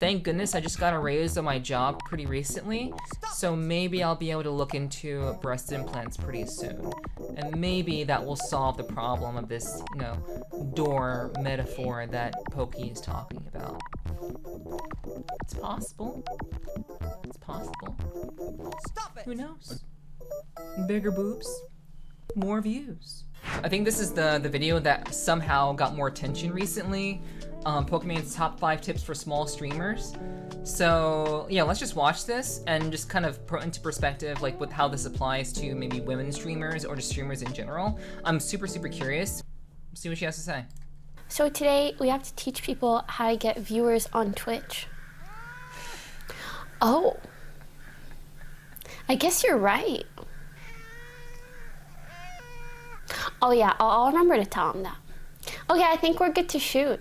Thank goodness I just got a raise on my job pretty recently, so maybe I'll be able to look into breast implants pretty soon. And maybe that will solve the problem of this, you know, door metaphor that Pokey is talking about. It's possible. It's possible. Stop it. Who knows? Bigger boobs, more views. I think this is the video that somehow got more attention recently. Pokimane's top 5 tips for small streamers. So yeah, let's just watch this and just kind of put into perspective like with how this applies to maybe women streamers or just streamers in general. I'm super curious. See what she has to say. So today we have to teach people how to get viewers on Twitch. Oh, I guess you're right. Oh yeah, I'll remember to tell him that. Okay, I think we're good to shoot.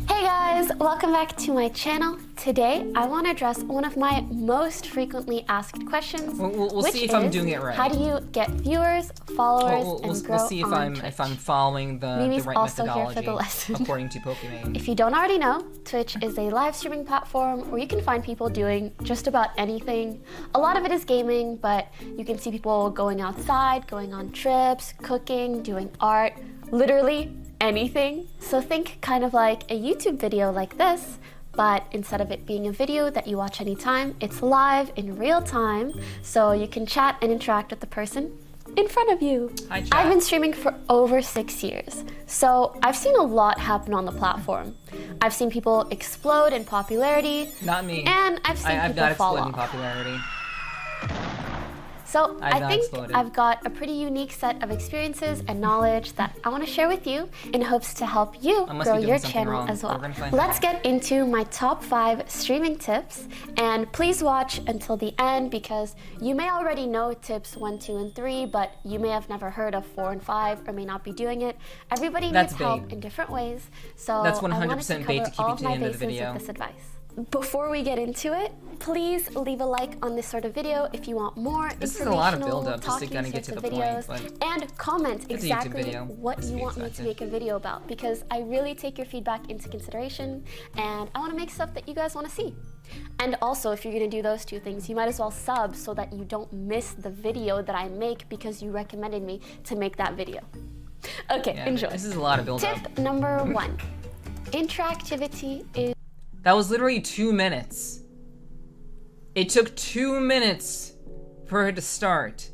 Hey guys, welcome back to my channel. Today, I want to address one of my most frequently asked questions. We'll see if I'm doing it right. How do you get viewers, followers, and grow we'll see if on if I'm following the right also methodology here for the lesson. according to Pokimane. If you don't already know, Twitch is a live streaming platform where you can find people doing just about anything. A lot of it is gaming, but you can see people going outside, going on trips, cooking, doing art, literally anything. So think kind of like a YouTube video like this, but instead of it being a video that you watch anytime, it's live in real time, so you can chat and interact with the person in front of you. Hi, chat. I've been streaming for over 6 years, so I've seen a lot happen on the platform. I've seen people explode in popularity. Not me. And I've seen people fall off. I've not exploded in popularity. So I think I've got a pretty unique set of experiences and knowledge that I want to share with you in hopes to help you grow your channel as well. Let's get into my top 5 streaming tips, and please watch until the end because you may already know tips 1, 2, and 3, but you may have never heard of 4 and 5 or may not be doing it. Everybody needs help in different ways, so that's I wanted to bait to cover keep all you of to the my end of the bases video. with this advice. Before we get into it, please leave a like on this sort of video if you want more This is a lot of build-up just to kind of get to the videos, point, and comment exactly what Just you be want me to make a video about, because I really take your feedback into consideration and I want to make stuff that you guys want to see. And also, if you're going to do those 2 things, you might as well sub so that you don't miss the video that I make because you recommended me to make that video. Okay, yeah, enjoy. This is a lot of build-up. Tip number 1. Interactivity is... That was literally 2 minutes. It took 2 minutes for her to start.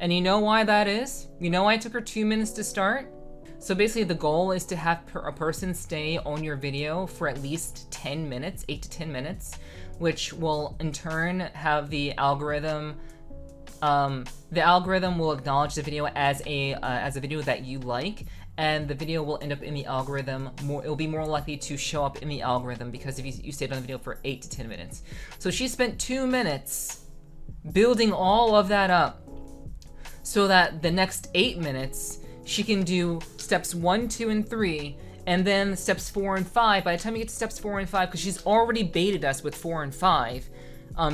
And you know why that is? You know why it took her 2 minutes to start? So basically the goal is to have a person stay on your video for at least 10 minutes, 8 to 10 minutes, which will in turn have the algorithm will acknowledge the video as a video that you like, and the video will end up in the algorithm it'll be more likely to show up in the algorithm because if you stayed on the video for 8 to 10 minutes. So she spent 2 minutes building all of that up so that the next 8 minutes she can do steps 1, 2, and 3, and then steps 4 and 5. By the time you get to steps 4 and 5, because she's already baited us with 4 and 5,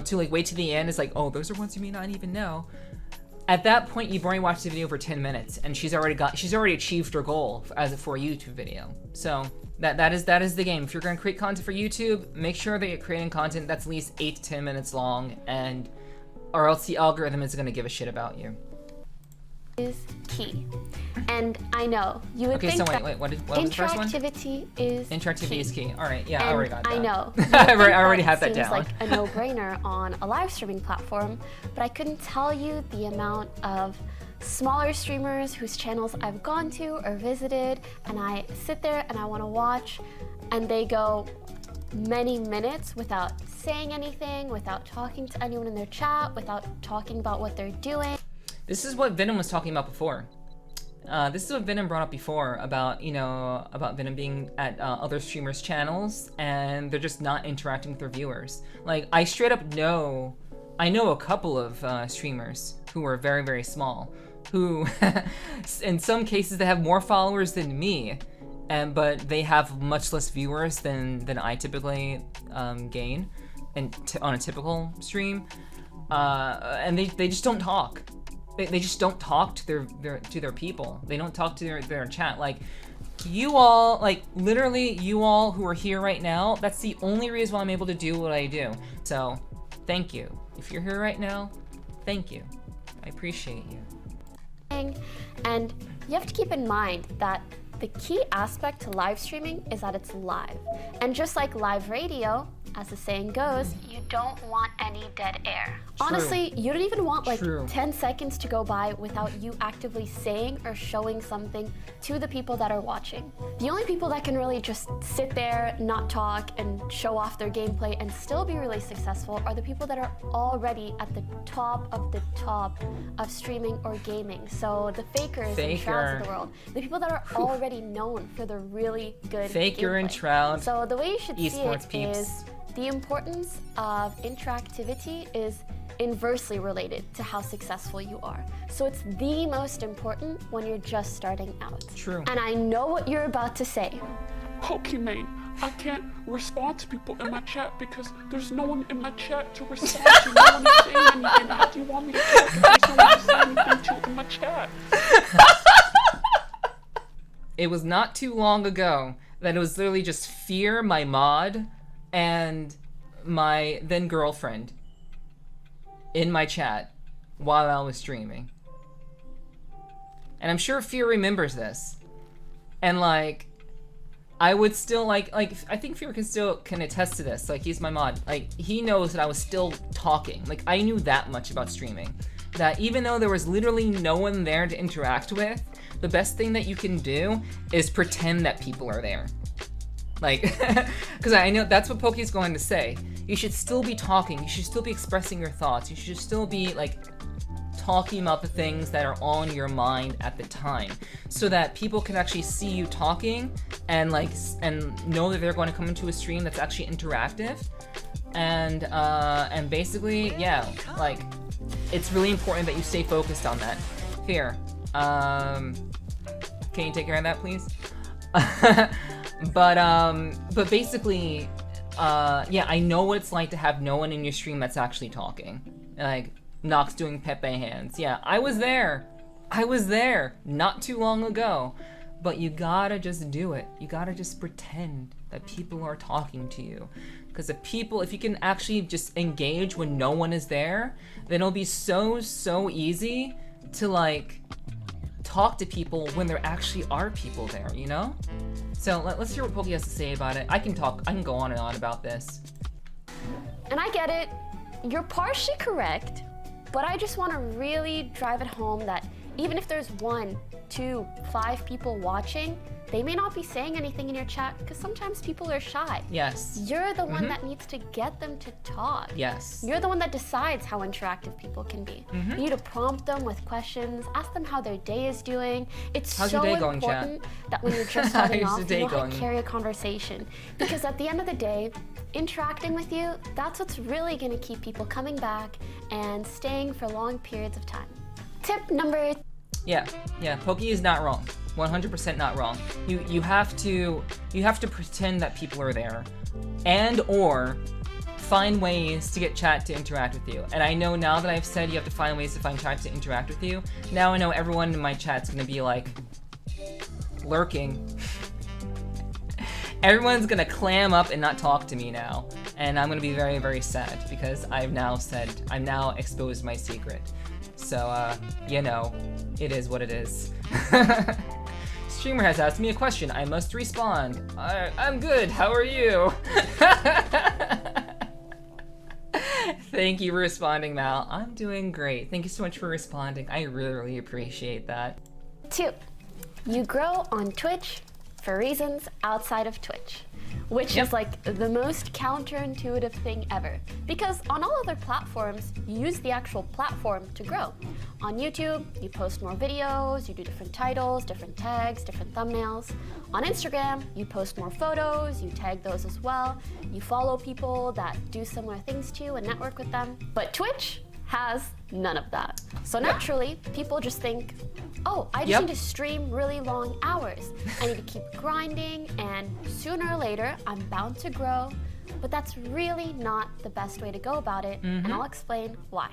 to like wait to the end, it's like, oh, those are ones you may not even know. At that point, you've already watched the video for 10 minutes, and she's already achieved her goal for a YouTube video. So that is the game. If you're going to create content for YouTube, make sure that you're creating content that's at least 8 to 10 minutes long, or else the algorithm is going to give a shit about you. Is key, and I know you would think that what was the first one? Interactivity is key. All right, yeah, I already got that. I know. I already had that down. Seems like a no-brainer on a live streaming platform, but I couldn't tell you the amount of smaller streamers whose channels I've gone to or visited, and I sit there and I want to watch, and they go many minutes without saying anything, without talking to anyone in their chat, without talking about what they're doing. This is what Venom was talking about before. This is what Venom brought up before about Venom being at other streamers' channels and they're just not interacting with their viewers. Like, I straight up know a couple of streamers who are very, very small, who in some cases they have more followers than me, but they have much less viewers than I typically gain on a typical stream, and they just don't talk. They just don't talk to their people. They don't talk to their chat. Like, you all, like, literally you all who are here right now, that's the only reason why I'm able to do what I do. So, thank you. If you're here right now, thank you. I appreciate you. And you have to keep in mind that the key aspect to live streaming is that it's live. And just like live radio, as the saying goes, you don't want any dead air. True. Honestly, you don't even want like True. 10 seconds to go by without you actively saying or showing something to the people that are watching. The only people that can really just sit there, not talk, and show off their gameplay and still be really successful are the people that are already at the top of streaming or gaming. So the fakers and shrouds of the world. The people that are already known for the really good Faker gameplay. and shroud. So the way you should see Esports it peeps. is the importance of interactivity is inversely related to how successful you are. So it's the most important when you're just starting out. True. And I know what you're about to say. Pokimane, I can't respond to people in my chat because there's no one in my chat to respond to. No one is saying anything. How do you want me to talk if there's no one to say anything to in my chat? It was not too long ago that it was literally just Fear, my mod, and my then girlfriend in my chat while I was streaming. And I'm sure Fear remembers this. And like, I would still like I think Fear can attest to this. Like, he's my mod. Like, he knows that I was still talking. Like, I knew that much about streaming. That even though there was literally no one there to interact with, the best thing that you can do is pretend that people are there. Like, because I know that's what Poki's going to say. You should still be talking. You should still be expressing your thoughts. You should still be, like, talking about the things that are on your mind at the time, so that people can actually see you talking and, like, and know that they're going to come into a stream that's actually interactive. And basically, yeah, like, it's really important that you stay focused on that. Fear, can you take care of that, please? But basically, yeah, I know what it's like to have no one in your stream that's actually talking. Like, Nox doing Pepe hands. Yeah, I was there. I was there not too long ago. But you gotta just do it. You gotta just pretend that people are talking to you. Because if you can actually just engage when no one is there, then it'll be so easy to, like, talk to people when there actually are people there, you know? So let's hear what Poki has to say about it. I can go on and on about this. And I get it, you're partially correct, but I just want to really drive it home that even if there's 1, 2, 5 people watching, they may not be saying anything in your chat because sometimes people are shy. Yes. You're the one that needs to get them to talk. Yes. You're the one that decides how interactive people can be. You need to prompt them with questions, ask them how their day is doing. It's How's so your day going, important chat? that when you're just starting How's off, your you day know how going? to carry a conversation. Because at the end of the day, interacting with you, that's what's really going to keep people coming back and staying for long periods of time. Tip number... Yeah, Poki is not wrong. 100% not wrong. You have to pretend that people are there, and or find ways to get chat to interact with you. And I know now that I've said you have to find ways to find chat to interact with you, now I know everyone in my chat's gonna be like lurking. Everyone's gonna clam up and not talk to me now, and I'm gonna be very sad because I've now exposed my secret. So you know, it is what it is. Streamer has asked me a question. I must respond. I'm good. How are you? Thank you for responding, Mal. I'm doing great. Thank you so much for responding. I really appreciate that. 2, you grow on Twitch for reasons outside of Twitch, which is like the most counterintuitive thing ever. Because on all other platforms, you use the actual platform to grow. On YouTube, you post more videos, you do different titles, different tags, different thumbnails. On Instagram, you post more photos, you tag those as well. You follow people that do similar things to you and network with them. But Twitch has none of that. So naturally, people just think, oh, I just need to stream really long hours. I need to keep grinding, and sooner or later, I'm bound to grow. But that's really not the best way to go about it, and I'll explain why.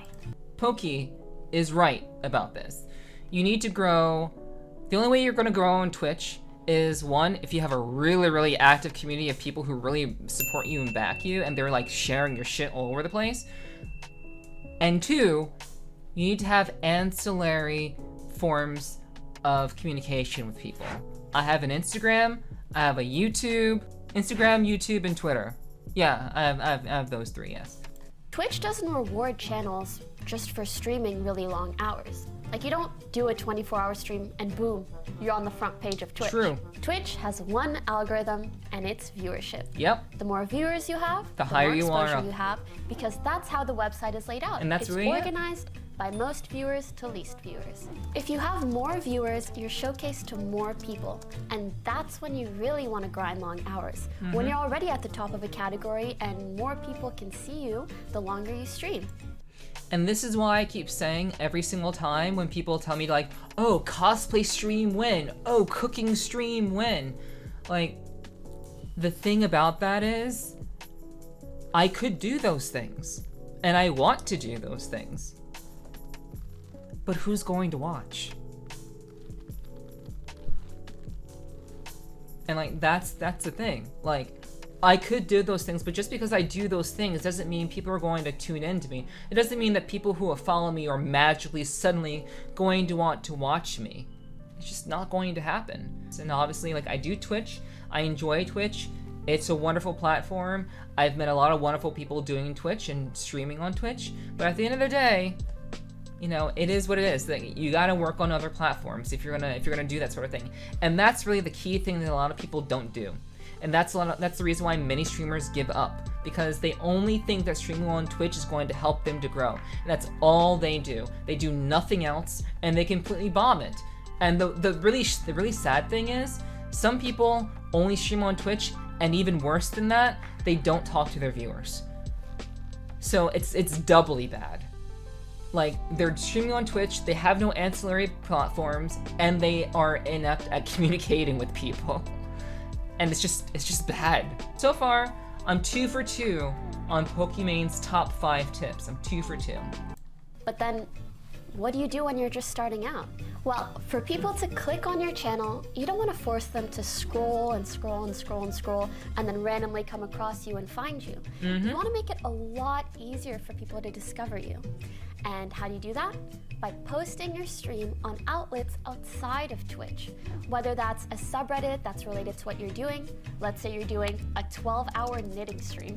Poki is right about this. You need to grow. The only way you're going to grow on Twitch is one, if you have a really, really active community of people who really support you and back you, and they're like sharing your shit all over the place. And two, you need to have ancillary forms of communication with people. I have an Instagram, I have a YouTube, Instagram, YouTube, and Twitter. Yeah, I have those three, yes. Twitch doesn't reward channels just for streaming really long hours. Like, you don't do a 24-hour stream and boom, you're on the front page of Twitch. True. Twitch has one algorithm, and it's viewership. Yep. The more viewers you have, the higher more you exposure are. you have, because that's how the website is laid out. And that's it's really organized by most viewers to least viewers. If you have more viewers, you're showcased to more people, and that's when you really want to grind long hours. When you're already at the top of a category and more people can see you, the longer you stream. And this is why I keep saying every single time when people tell me like, oh, cosplay stream win, oh, cooking stream win. Like, the thing about that is, I could do those things, and I want to do those things. But who's going to watch? And like, that's the thing. Like, I could do those things, but just because I do those things doesn't mean people are going to tune in to me. It doesn't mean that people who follow me are magically suddenly going to want to watch me. It's just not going to happen. And obviously, like, I do Twitch. I enjoy Twitch. It's a wonderful platform. I've met a lot of wonderful people doing Twitch and streaming on Twitch. But at the end of the day, you know, it is what it is. That you gotta work on other platforms if you're gonna do that sort of thing. And that's really the key thing that a lot of people don't do. And that's the reason why many streamers give up, because they only think that streaming on Twitch is going to help them to grow. And that's all they do. They do nothing else, and they completely bomb it. And the really sad thing is, some people only stream on Twitch, and even worse than that, they don't talk to their viewers. So it's doubly bad. Like, they're streaming on Twitch, they have no ancillary platforms, and they are inept at communicating with people. And it's just bad. So far, I'm 2 for 2 on Pokimane's top 5 tips. I'm 2 for 2. But then, what do you do when you're just starting out? Well, for people to click on your channel, you don't want to force them to scroll and scroll and scroll and scroll and then randomly come across you and find you. You want to make it a lot easier for people to discover you. And how do you do that? By posting your stream on outlets outside of Twitch. Whether that's a subreddit that's related to what you're doing, let's say you're doing a 12-hour knitting stream.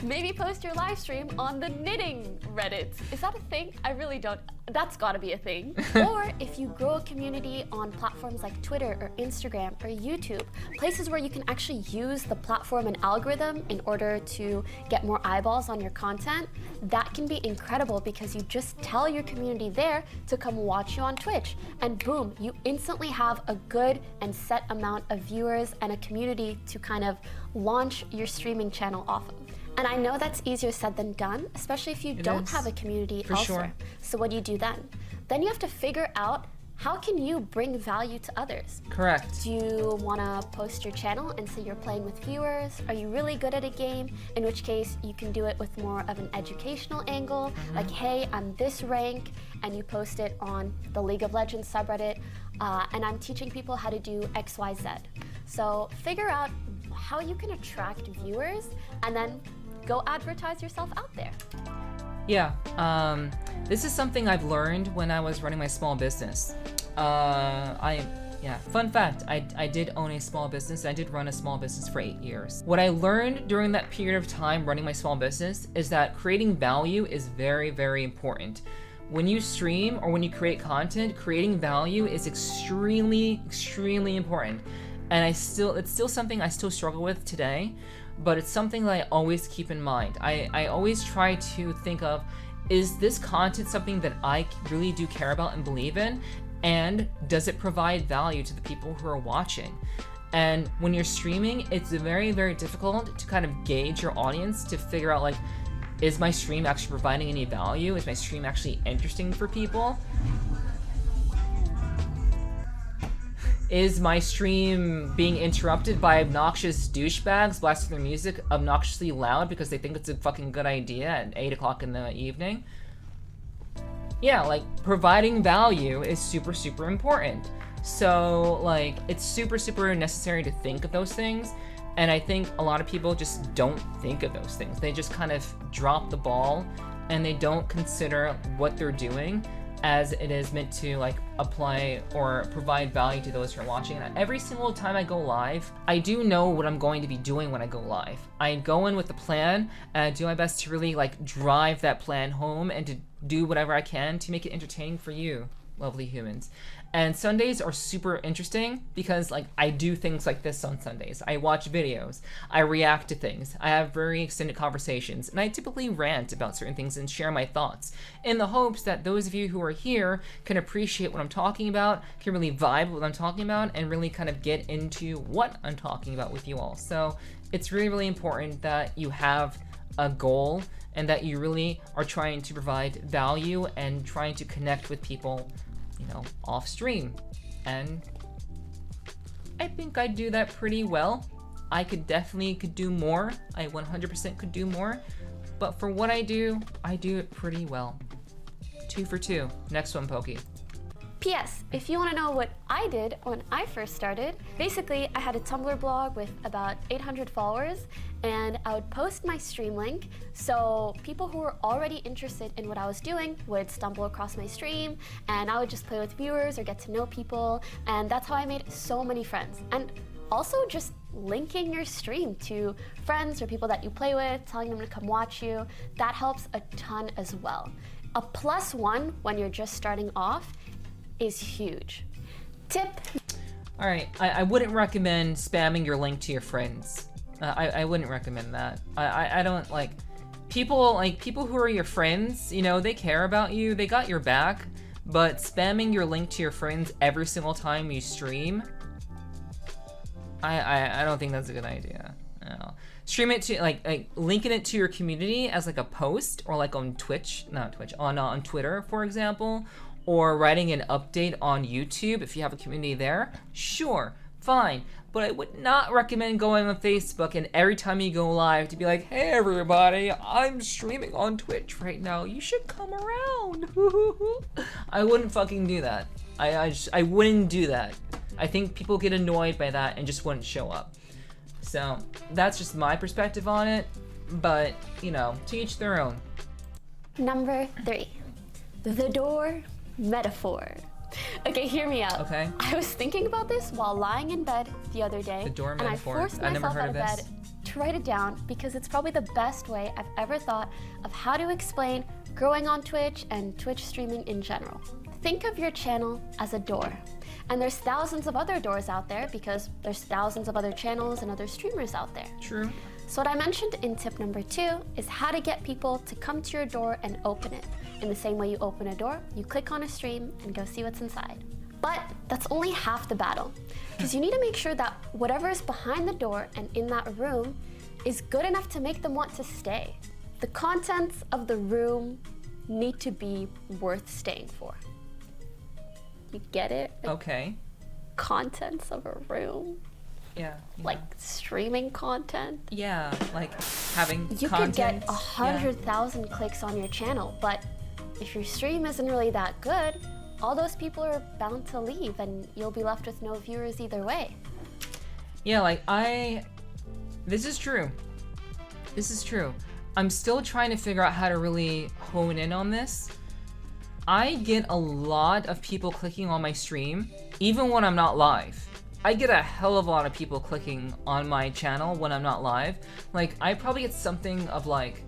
Maybe post your live stream on the knitting Reddit. Is that a thing? I really don't. That's gotta be a thing. Or if you grow a community on platforms like Twitter or Instagram or YouTube, places where you can actually use the platform and algorithm in order to get more eyeballs on your content, that can be incredible because you just tell your community there to come watch you on Twitch, and boom, you instantly have a good and set amount of viewers and a community to kind of launch your streaming channel off of. And I know that's easier said than done, especially if you don't have a community elsewhere. So what do you do then? Then you have to figure out, how can you bring value to others? Correct. Do you want to post your channel and say you're playing with viewers? Are you really good at a game? In which case, you can do it with more of an educational angle, like, hey, I'm this rank, and you post it on the League of Legends subreddit, and I'm teaching people how to do XYZ. So figure out how you can attract viewers, and then go advertise yourself out there. Yeah, this is something I've learned when I was running my small business. Fun fact, I did own a small business. I did run a small business for 8 years. What I learned during that period of time running my small business is that creating value is very, very important. When you stream or when you create content, creating value is extremely, extremely important. And it's still something I still struggle with today, but it's something that I always keep in mind. I always try to think of, is this content something that I really do care about and believe in? And does it provide value to the people who are watching? And when you're streaming, it's very, very difficult to kind of gauge your audience to figure out, like, is my stream actually providing any value? Is my stream actually interesting for people? Is my stream being interrupted by obnoxious douchebags blasting their music obnoxiously loud because they think it's a fucking good idea at 8 o'clock in the evening? Yeah, like, providing value is super, super important. So like it's super necessary to think of those things. And I think a lot of people just don't think of those things. They just kind of drop the ball and they don't consider what they're doing as it is meant to like apply or provide value to those who are watching. And every single time I go live, I do know what I'm going to be doing when I go live. I go in with a plan and I do my best to really like drive that plan home and to do whatever I can to make it entertaining for you, lovely humans. And Sundays are super interesting because like I do things like this on Sundays. I watch videos, I react to things, I have very extended conversations, and I typically rant about certain things and share my thoughts in the hopes that those of you who are here can appreciate what I'm talking about, can really vibe with what I'm talking about, and really kind of get into what I'm talking about with you all. So it's really important that you have a goal and that you really are trying to provide value and trying to connect with people, you know, off stream. And I think I do that pretty well. I could do more. I 100% could do more. But for what I do it pretty well. 2 for 2. Next one, Poki. P.S. If you want to know what I did when I first started, basically I had a Tumblr blog with about 800 followers, and I would post my stream link so people who were already interested in what I was doing would stumble across my stream, and I would just play with viewers or get to know people, and that's how I made so many friends. And also just linking your stream to friends or people that you play with, telling them to come watch you, that helps a ton as well. A +1 when you're just starting off is huge. Tip. All right, I wouldn't recommend spamming your link to your friends. I wouldn't recommend that. I don't like people who are your friends, you know, they care about you, they got your back, but spamming your link to your friends every single time you stream, I don't think that's a good idea. No. Stream it to like linking it to your community as like a post or like on on Twitter, for example, or writing an update on YouTube if you have a community there, sure, fine. But I would not recommend going on Facebook and every time you go live to be like, hey everybody, I'm streaming on Twitch right now, you should come around. I wouldn't fucking do that. I wouldn't do that. I think people get annoyed by that and just wouldn't show up. So that's just my perspective on it, but you know, to each their own. Number 3, the door metaphor. Okay, hear me out. Okay. I was thinking about this while lying in bed the other day, The door and metaphor. I forced I've never myself heard out of of this. bed to write it down because it's probably the best way I've ever thought of how to explain growing on Twitch and Twitch streaming in general. Think of your channel as a door, and there's thousands of other doors out there because there's thousands of other channels and other streamers out there. True. So what I mentioned in tip number 2 is how to get people to come to your door and open it. In the same way you open a door, you click on a stream and go see what's inside. But that's only half the battle, because you need to make sure that whatever is behind the door and in that room is good enough to make them want to stay. The contents of the room need to be worth staying for. You get it? Like, Okay. contents of a room, Yeah. like streaming content. Yeah, like having You content. could get Yeah. 100,000 clicks on your channel, but if your stream isn't really that good, all those people are bound to leave and you'll be left with no viewers either way. Yeah, like this is true. This is true. I'm still trying to figure out how to really hone in on this. I get a lot of people clicking on my stream, even when I'm not live. I get a hell of a lot of people clicking on my channel when I'm not live. Like, I probably get something of like,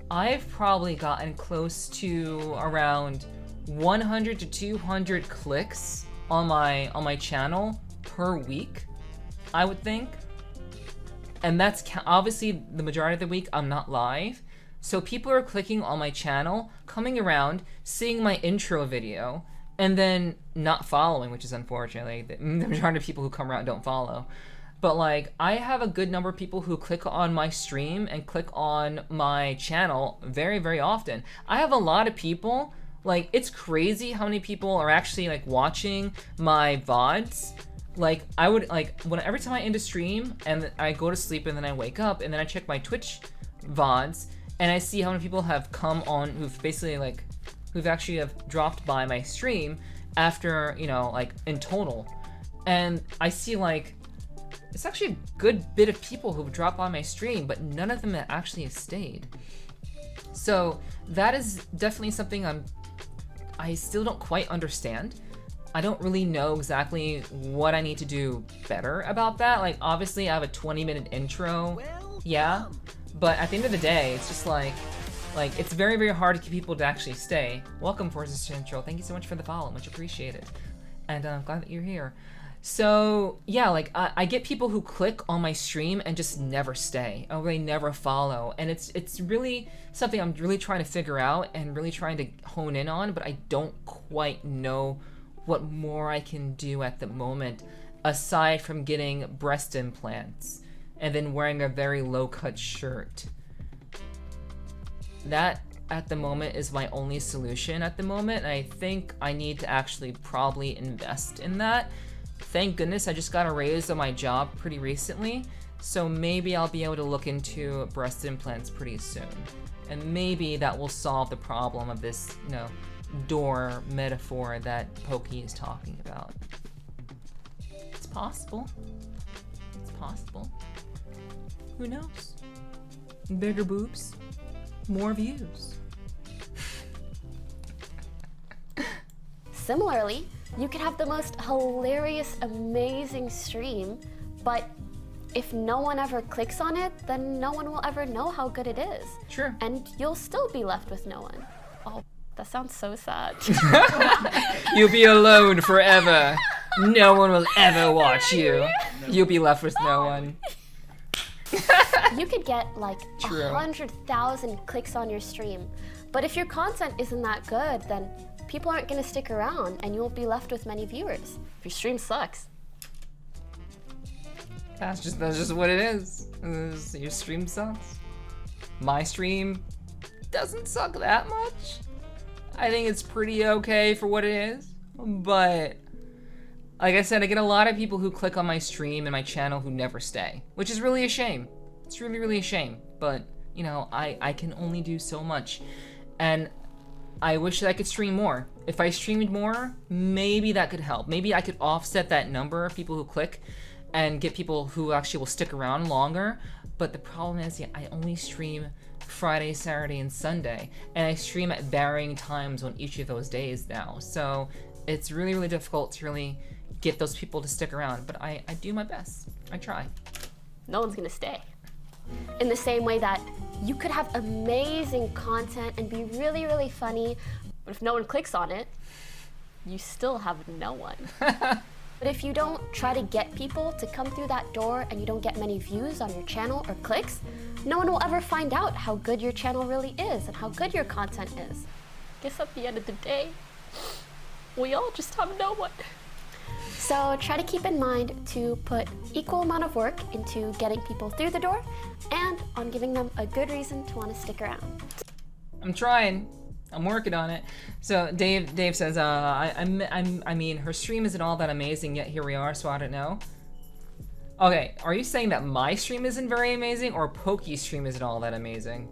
I've probably gotten close to around 100 to 200 clicks on my channel per week, I would think. And that's obviously the majority of the week I'm not live. So people are clicking on my channel, coming around, seeing my intro video, and then not following, which is unfortunately, the majority of people who come around don't follow. But like, I have a good number of people who click on my stream and click on my channel very, very often. I have a lot of people, like, it's crazy how many people are actually like watching my VODs. Like, I would, like, every time I end a stream and I go to sleep and then I wake up and then I check my Twitch VODs and I see how many people have come on who've basically like, who've actually have dropped by my stream after, you know, like in total. And I see like, it's actually a good bit of people who've dropped by my stream, but none of them actually have stayed. So that is definitely something I still don't quite understand. I don't really know exactly what I need to do better about that. Like, obviously I have a 20-minute intro, yeah, but at the end of the day, it's just like it's very, very hard to get people to actually stay. Welcome, Forza Central. Thank you so much for the follow, much appreciated. And I'm glad that you're here. So yeah, like I get people who click on my stream and just never stay, or they never follow, and it's really something I'm really trying to figure out and really trying to hone in on, but I don't quite know what more I can do at the moment, aside from getting breast implants and then wearing a very low-cut shirt. That at the moment is my only solution at the moment, and I think I need to actually probably invest in that. Thank goodness I just got a raise on my job pretty recently, so maybe I'll be able to look into breast implants pretty soon. And maybe that will solve the problem of this, you know, door metaphor that Poki is talking about. It's possible. It's possible. Who knows? Bigger boobs, more views. Similarly, you could have the most hilarious, amazing stream, but if no one ever clicks on it, then no one will ever know how good it is. Sure. And you'll still be left with no one. Oh, that sounds so sad. You'll be alone forever. No one will ever watch you. You'll be left with no one. You could get like True. 100,000 clicks on your stream, but if your content isn't that good, then people aren't going to stick around and you'll be left with many viewers. If your stream sucks. That's just what it is. Your stream sucks. My stream doesn't suck that much. I think it's pretty okay for what it is. But like I said, I get a lot of people who click on my stream and my channel who never stay, which is really a shame. It's really, really a shame. But, you know, I can only do so much. And I wish that I could stream more. If I streamed more, maybe that could help. Maybe I could offset that number of people who click and get people who actually will stick around longer. But the problem is, yeah, I only stream Friday, Saturday, and Sunday, and I stream at varying times on each of those days now. So it's really, really difficult to really get those people to stick around, but I do my best. I try. No one's gonna stay. In the same way that you could have amazing content and be really, really funny, but if no one clicks on it, you still have no one. But if you don't try to get people to come through that door and you don't get many views on your channel or clicks, no one will ever find out how good your channel really is and how good your content is. Guess at the end of the day, we all just have no one. So try to keep in mind to put equal amount of work into getting people through the door and on giving them a good reason to want to stick around. I'm trying. I'm working on it. So Dave says, I mean, her stream isn't all that amazing, yet here we are, so I don't know. Okay, are you saying that my stream isn't very amazing, or Poki's stream isn't all that amazing?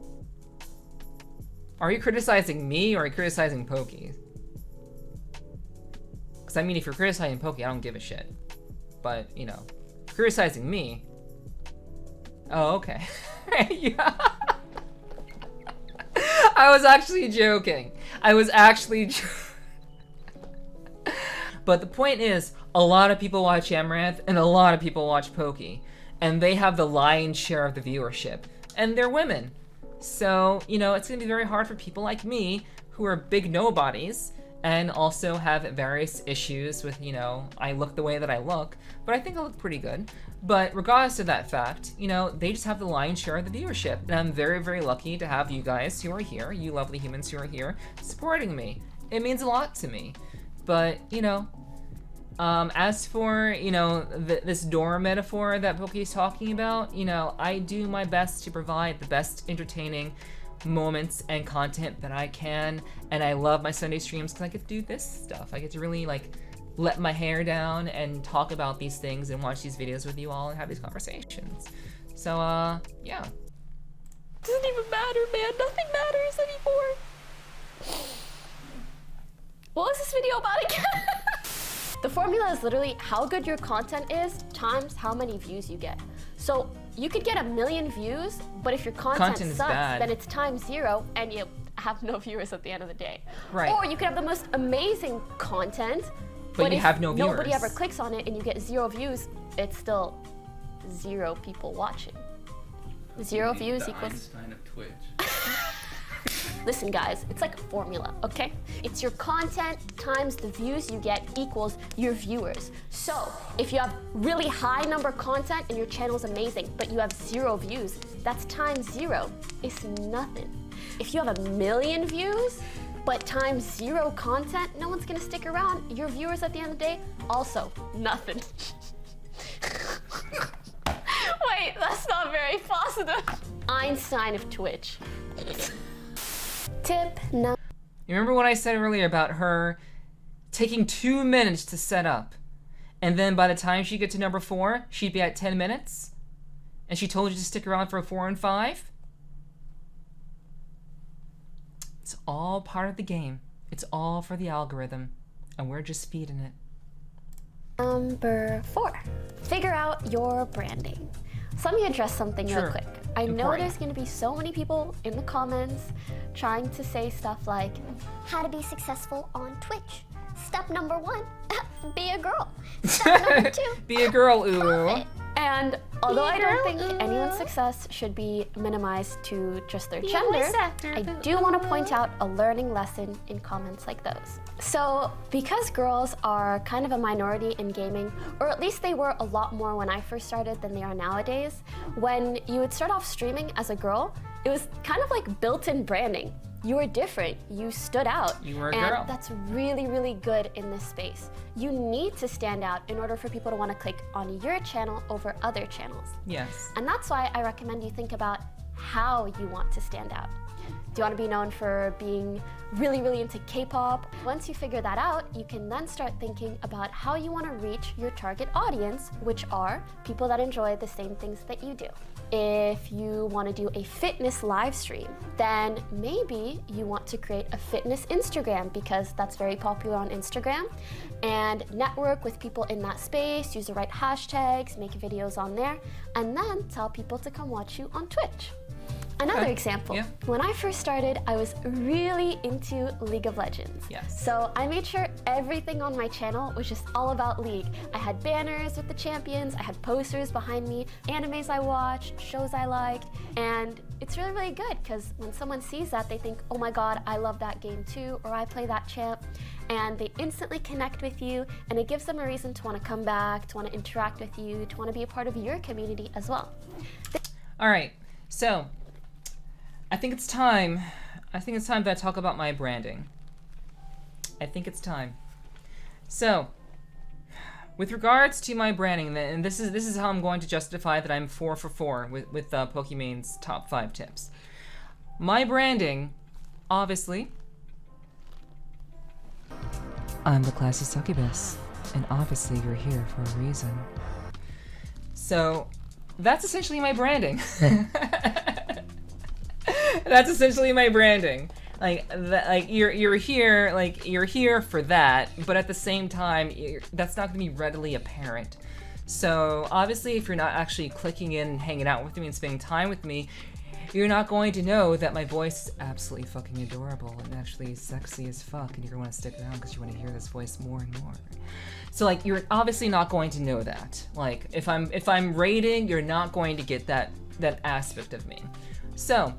Are you criticizing me, or are you criticizing Poki? Because, I mean, if you're criticizing Poki, I don't give a shit. But, you know, criticizing me... Oh, okay. Yeah. I was actually joking. But the point is, a lot of people watch Amaranth and a lot of people watch Poki, and they have the lion's share of the viewership, and they're women. So, you know, it's gonna be very hard for people like me, who are big nobodies, and also have various issues with, you know, I look the way that I look, but I think I look pretty good. But regardless of that fact, you know, they just have the lion's share of the viewership, and I'm very, very lucky to have you guys who are here, you lovely humans who are here, supporting me. It means a lot to me. But, you know, as for, you know, this door metaphor that Poki is talking about, you know, I do my best to provide the best entertaining moments and content that I can, and I love my Sunday streams because I get to do this stuff. I get to really, like, let my hair down and talk about these things and watch these videos with you all and have these conversations. So, yeah. Doesn't even matter, man. Nothing matters anymore. What was this video about again? The formula is literally how good your content is times how many views you get. So you could get 1 million views, but if your content is sucks, bad, then it's times 0 and you have no viewers at the end of the day. Right. Or you could have the most amazing content, but you if have no viewers. nobody ever clicks on it and you get 0 views, it's still 0 people watching. 0 views equals... Einstein of Twitch. Listen guys, it's like a formula, okay? It's your content times the views you get equals your viewers. So if you have really high number content and your channel's amazing, but you have 0 views, that's times 0. It's nothing. If you have 1 million views, but times 0 content, no one's gonna stick around. Your viewers at the end of the day, also nothing. Wait, that's not very positive. Einstein of Twitch. Tip number. You remember what I said earlier about her taking 2 minutes to set up, and then by the time she get to number 4, she'd be at 10 minutes, and she told you to stick around for 4 and 5? It's all part of the game. It's all for the algorithm, and we're just feeding it. Number 4, figure out your branding. So let me address something real quick. I know there's going to be so many people in the comments trying to say stuff like, how to be successful on Twitch. Step number 1, be a girl. Step number 2, be a girl, ooh. And although I don't think anyone's success should be minimized to just their gender, I do want to point out a learning lesson in comments like those. So because girls are kind of a minority in gaming, or at least they were a lot more when I first started than they are nowadays, when you would start off streaming as a girl, it was kind of like built-in branding. You were different, you stood out. You were a girl. And that's really, really good in this space. You need to stand out in order for people to want to click on your channel over other channels. Yes. And that's why I recommend you think about how you want to stand out. Do you want to be known for being really, really into K-pop? Once you figure that out, you can then start thinking about how you want to reach your target audience, which are people that enjoy the same things that you do. If you want to do a fitness live stream, then maybe you want to create a fitness Instagram because that's very popular on Instagram, and network with people in that space, use the right hashtags, make videos on there, and then tell people to come watch you on Twitch. Another example, when I first started, I was really into League of Legends. Yes. So I made sure everything on my channel was just all about League. I had banners with the champions, I had posters behind me, animes I watched, shows I liked, and it's really, really good because when someone sees that, they think, oh my god, I love that game too, or I play that champ, and they instantly connect with you, and it gives them a reason to want to come back, to want to interact with you, to want to be a part of your community as well. All right, so I think it's time that I talk about my branding. I think it's time. So, with regards to my branding, and this is how I'm going to justify that I'm 4 for 4 with Pokimane's top 5 tips. My branding, obviously, I'm the classy succubus, and obviously you're here for a reason. So, that's essentially my branding. That's essentially my branding. You're here for that, but at the same time, that's not going to be readily apparent. So obviously, if you're not actually clicking in and hanging out with me and spending time with me, you're not going to know that my voice is absolutely fucking adorable and actually sexy as fuck, and you're going to want to stick around because you want to hear this voice more and more. So you're obviously not going to know that. If I'm rating, you're not going to get that aspect of me. So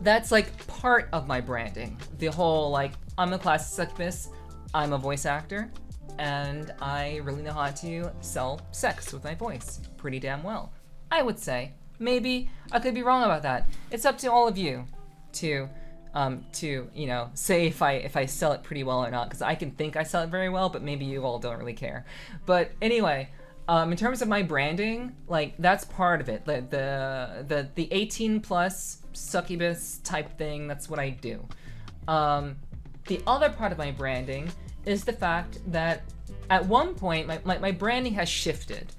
that's part of my branding. The whole I'm a classy succubus, I'm a voice actor, and I really know how to sell sex with my voice pretty damn well, I would say. Maybe I could be wrong about that. It's up to all of you to say if I sell it pretty well or not, because I can think I sell it very well, but maybe you all don't really care. But anyway, in terms of my branding, that's part of it. The 18 plus succubus type thing, that's what I do. The other part of my branding is the fact that at one point my branding has shifted.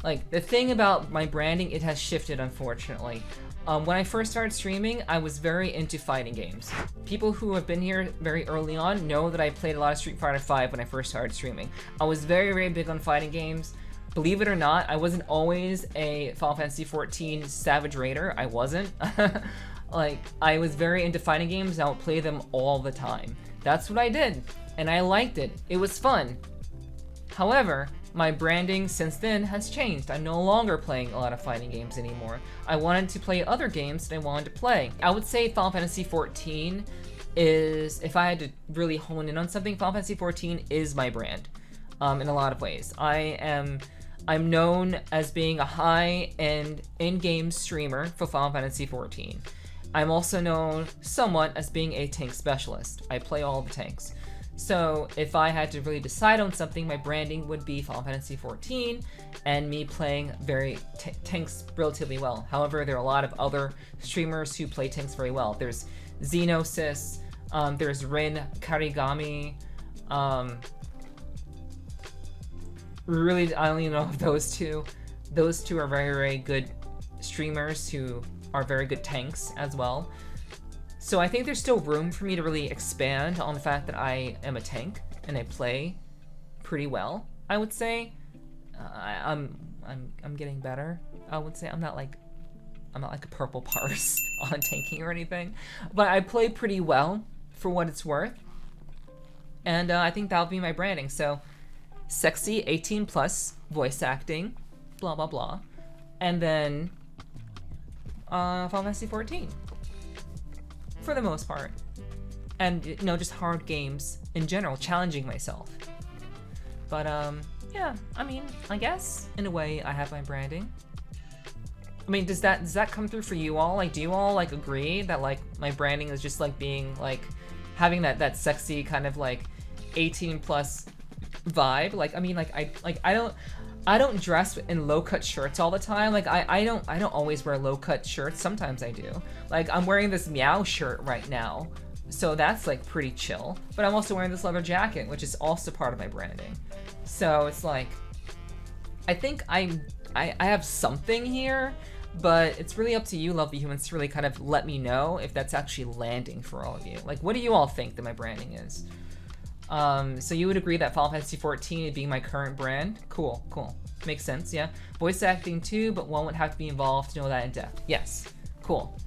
Like, the thing about my branding, it has shifted, unfortunately. When I first started streaming, I was very into fighting games. People who have been here very early on know that I played a lot of Street Fighter V when I first started streaming. I was very, very big on fighting games. Believe it or not, I wasn't always a Final Fantasy XIV Savage Raider. I wasn't. Like, I was very into fighting games, and I would play them all the time. That's what I did, and I liked it. It was fun. However, my branding since then has changed. I'm no longer playing a lot of fighting games anymore. I wanted to play other games that I wanted to play. I would say Final Fantasy XIV is, if I had to really hone in on something, Final Fantasy XIV is my brand in a lot of ways. I'm known as being a high-end in-game streamer for Final Fantasy XIV. I'm also known somewhat as being a tank specialist. I play all the tanks. So if I had to really decide on something, my branding would be Final Fantasy XIV and me playing tanks relatively well. However, there are a lot of other streamers who play tanks very well. There's Xenosis, there's Rin Karigami, really, I don't even know if those two. Those two are very, very good streamers who are very good tanks as well. So I think there's still room for me to really expand on the fact that I am a tank and I play pretty well. I would say I'm getting better. I would say I'm not like a purple parse on tanking or anything, but I play pretty well for what it's worth. And I think that'll be my branding. So sexy 18+ voice acting, blah blah blah, and then Final Fantasy XIV. For the most part. And, you know, just hard games in general, challenging myself. But, yeah, I mean, I guess, in a way, I have my branding. I mean, does that come through for you all? Like, do you all, like, agree that, like, my branding is just, like, being, like, having that sexy kind of, like, 18+ vibe? Like, I mean, like, I don't dress in low-cut shirts all the time. Like, I don't always wear low-cut shirts. Sometimes I do. Like, I'm wearing this Meow shirt right now, so that's, like, pretty chill. But I'm also wearing this leather jacket, which is also part of my branding. So it's like, I think I have something here, but it's really up to you, lovely humans, to really kind of let me know if that's actually landing for all of you. Like, what do you all think that my branding is? So you would agree that Final Fantasy XIV being my current brand? Cool. Makes sense, yeah. Voice acting too, but one would have to be involved to know that in depth. Yes. Cool.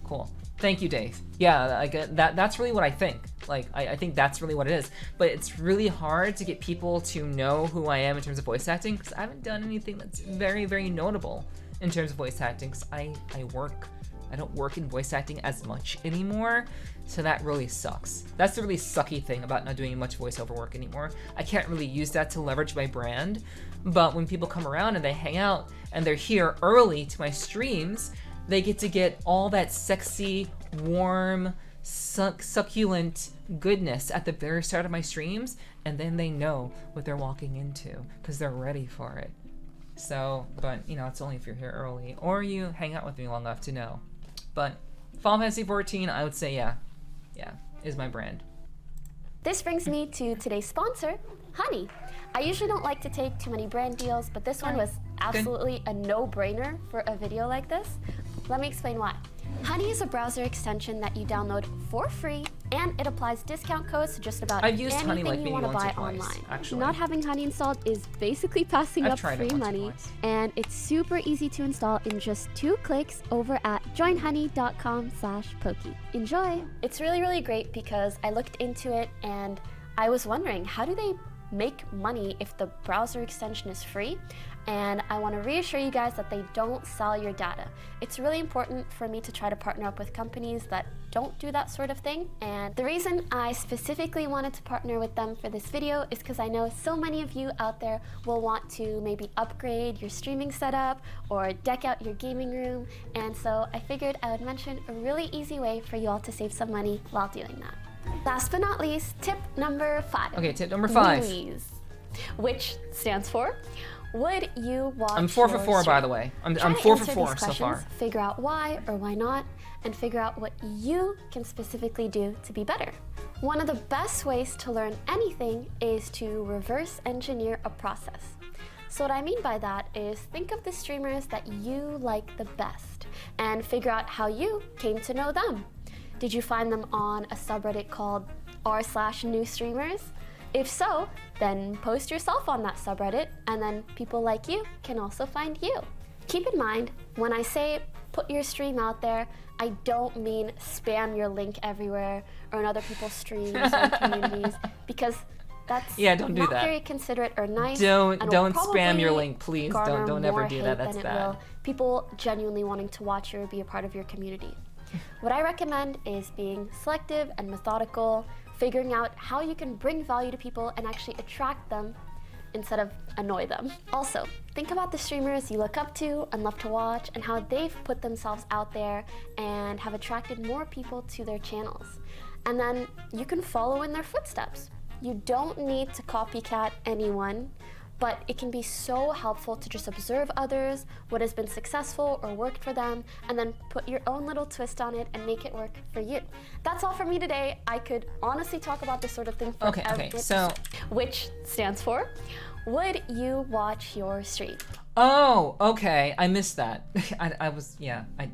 Thank you, Dave. Yeah, like that's really what I think. Like, I think that's really what it is. But it's really hard to get people to know who I am in terms of voice acting, because I haven't done anything that's very, very notable in terms of voice acting, because I don't work in voice acting as much anymore, so that really sucks. That's the really sucky thing about not doing much voiceover work anymore. I can't really use that to leverage my brand, but when people come around and they hang out and they're here early to my streams, they get to get all that sexy, warm, succulent goodness at the very start of my streams, and then they know what they're walking into because they're ready for it. So, but, you know, it's only if you're here early or you hang out with me long enough to know. But Final Fantasy XIV, I would say, yeah, is my brand. This brings me to today's sponsor, Honey. I usually don't like to take too many brand deals, but this one was absolutely a no-brainer for a video like this. Let me explain why. Honey is a browser extension that you download for free, and it applies discount codes to just about I've used anything Honey like you want to buy twice, online. actually. Not having Honey installed is basically passing up free money, and it's super easy to install in just 2 clicks over at joinhoney.com/Poki. Enjoy! It's really, really great because I looked into it and I was wondering, how do they make money if the browser extension is free? And I want to reassure you guys that they don't sell your data. It's really important for me to try to partner up with companies that don't do that sort of thing. And the reason I specifically wanted to partner with them for this video is because I know so many of you out there will want to maybe upgrade your streaming setup or deck out your gaming room. And so I figured I would mention a really easy way for you all to save some money while doing that. Last but not least, tip number 5. Okay, tip number 5. Wheeze, which stands for, would you watch I'm 4 for 4, by the way. I'm 4 for 4 so far. Figure out why or why not, and figure out what you can specifically do to be better. One of the best ways to learn anything is to reverse engineer a process. So what I mean by that is think of the streamers that you like the best and figure out how you came to know them. Did you find them on a subreddit called r/new streamers? If so, then post yourself on that subreddit and then people like you can also find you. Keep in mind, when I say put your stream out there, I don't mean spam your link everywhere or in other people's streams or communities, because that's don't do not that. very considerate or nice. Don't and will spam your probably link, please. garner Don't ever more do hate that. That's than it bad. will people genuinely wanting to watch you or be a part of your community. What I recommend is being selective and methodical, figuring out how you can bring value to people and actually attract them instead of annoy them. Also, think about the streamers you look up to and love to watch and how they've put themselves out there and have attracted more people to their channels. And then you can follow in their footsteps. You don't need to copycat anyone, but it can be so helpful to just observe others, what has been successful or worked for them, and then put your own little twist on it and make it work for you. That's all for me today. I could honestly talk about this sort of thing forever. Okay, so... Which stands for, would you watch your stream? Oh, okay, I missed that. I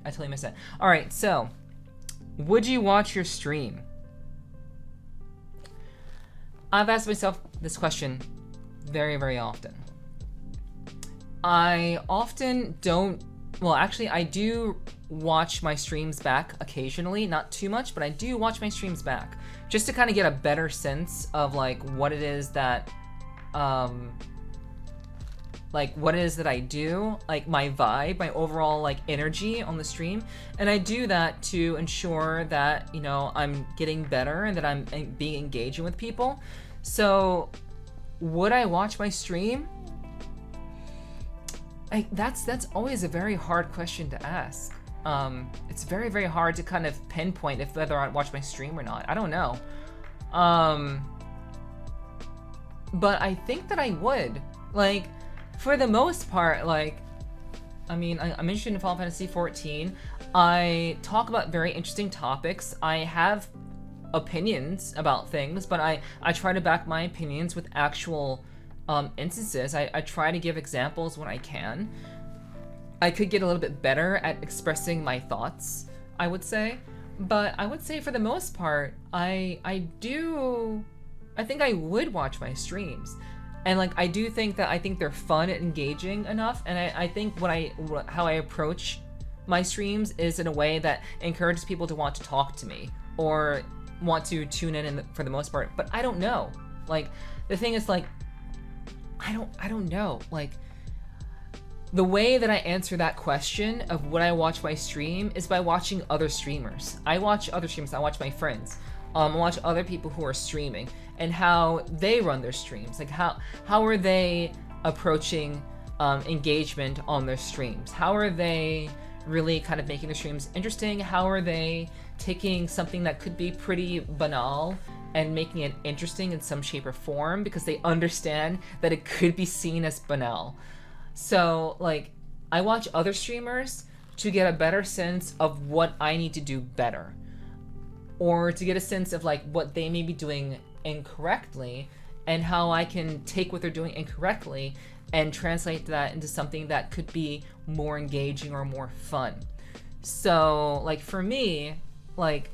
totally missed that. All right, so, would you watch your stream? I've asked myself this question very, very often. I often don't, well, actually, I do watch my streams back occasionally, not too much, but I do watch my streams back just to kind of get a better sense of like what it is that, what it is that I do, like my vibe, my overall like energy on the stream. And I do that to ensure that, you know, I'm getting better and that I'm being engaging with people. So would I watch my stream? That's always a very hard question to ask. It's very, very hard to kind of pinpoint if whether I'd watch my stream or not. I don't know. But I think that I would. Like, for the most part, like, I mean, I'm interested in Final Fantasy XIV. I talk about very interesting topics. I have opinions about things, but I try to back my opinions with actual instances. I try to give examples when I can. I could get a little bit better at expressing my thoughts, I would say. But I would say for the most part, I think I would watch my streams. And like, I do think that they're fun and engaging enough. And I think how I approach my streams is in a way that encourages people to want to talk to me or want to tune in for the most part. But I don't know. Like, the thing is, like, I don't know. Like, the way that I answer that question of would I watch my stream is by watching other streamers. I watch other streamers. I watch my friends. I watch other people who are streaming and how they run their streams. Like, how are they approaching engagement on their streams? How are they really kind of making the streams interesting? How are they taking something that could be pretty banal and making it interesting in some shape or form because they understand that it could be seen as banal? So, like, I watch other streamers to get a better sense of what I need to do better, or to get a sense of like what they may be doing incorrectly and how I can take what they're doing incorrectly and translate that into something that could be more engaging or more fun. So, like, for me, like,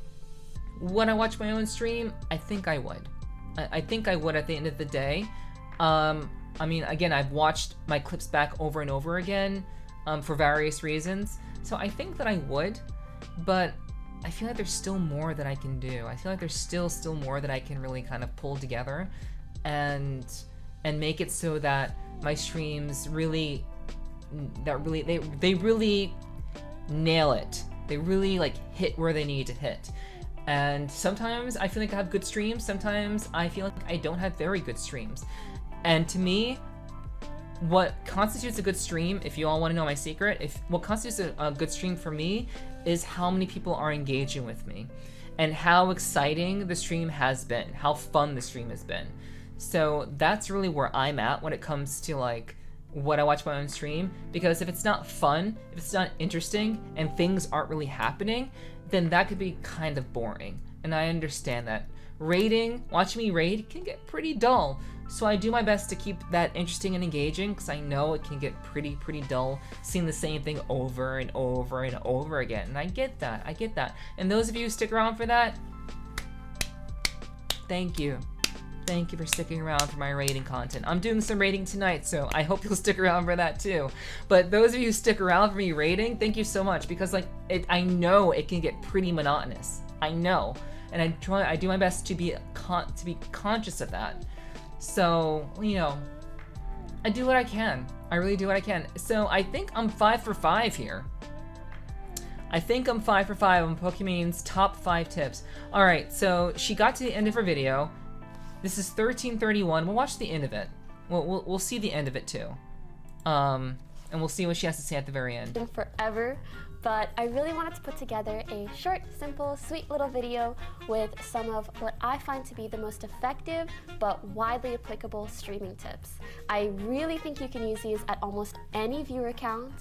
when I watch my own stream, I think I would. I think I would at the end of the day. I mean, again, I've watched my clips back over and over again for various reasons. So I think that I would, but I feel like there's still more that I can do. I feel like there's still more that I can really kind of pull together and make it so that my streams really they really nail it. They really like hit where they need to hit. And sometimes I feel like I have good streams, sometimes I feel like I don't have very good streams. And to me, what constitutes a good stream, if you all want to know my secret, what constitutes a good stream for me is how many people are engaging with me and how exciting the stream has been, how fun the stream has been. So that's really where I'm at when it comes to like what I watch my own stream, because if it's not fun, if it's not interesting, and things aren't really happening, then that could be kind of boring. And I understand that. Watching me raid can get pretty dull. So I do my best to keep that interesting and engaging, because I know it can get pretty dull seeing the same thing over and over and over again. And I get that. And those of you who stick around for that, thank you. Thank you for sticking around for my rating content. I'm doing some rating tonight, so I hope you'll stick around for that too. But those of you who stick around for me rating, thank you so much, because like I know it can get pretty monotonous. I know, and I do my best to be conscious of that. So, you know, I do what I can. I really do what I can. So I think I'm 5 for 5 here. I think I'm 5 for 5 on Pokimane's top 5 tips. All right, so she got to the end of her video. This is 13:31. We'll watch the end of it. We'll see the end of it too, and we'll see what she has to say at the very end. Forever, but I really wanted to put together a short, simple, sweet little video with some of what I find to be the most effective but widely applicable streaming tips. I really think you can use these at almost any viewer account,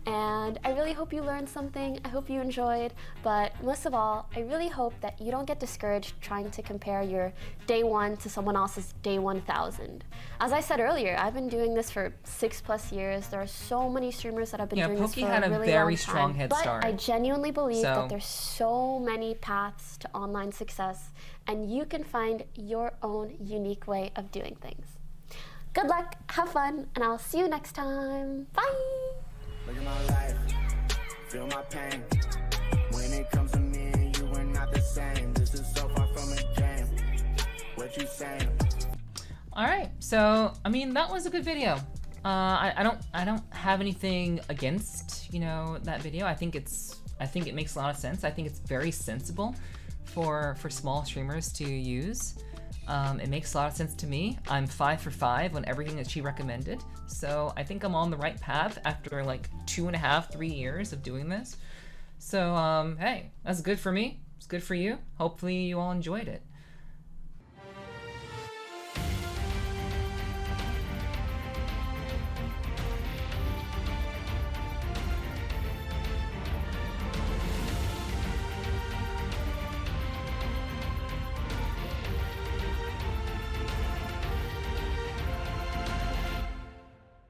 and I really hope you learned something. I hope you enjoyed, but most of all, I really hope that you don't get discouraged trying to compare your day 1 to someone else's day 1000. As I said earlier, I've been doing this for 6+ years. There are so many streamers that have been doing this for a really long time. Poki had a very strong head start. But I genuinely believe that there's so many paths to online success, and you can find your own unique way of doing things. Good luck, have fun, and I'll see you next time. Bye! Look at my life, feel my pain. When it comes to me and you, we're not the same. This is so far from a game. What you saying? All right, so I mean that was a good video. I don't have anything against, you know, that video. I think it makes a lot of sense. I think it's very sensible for small streamers to use. It makes a lot of sense to me. I'm 5 for 5 on everything that she recommended. So I think I'm on the right path after like 2.5, 3 years of doing this. So hey, that's good for me. It's good for you. Hopefully you all enjoyed it.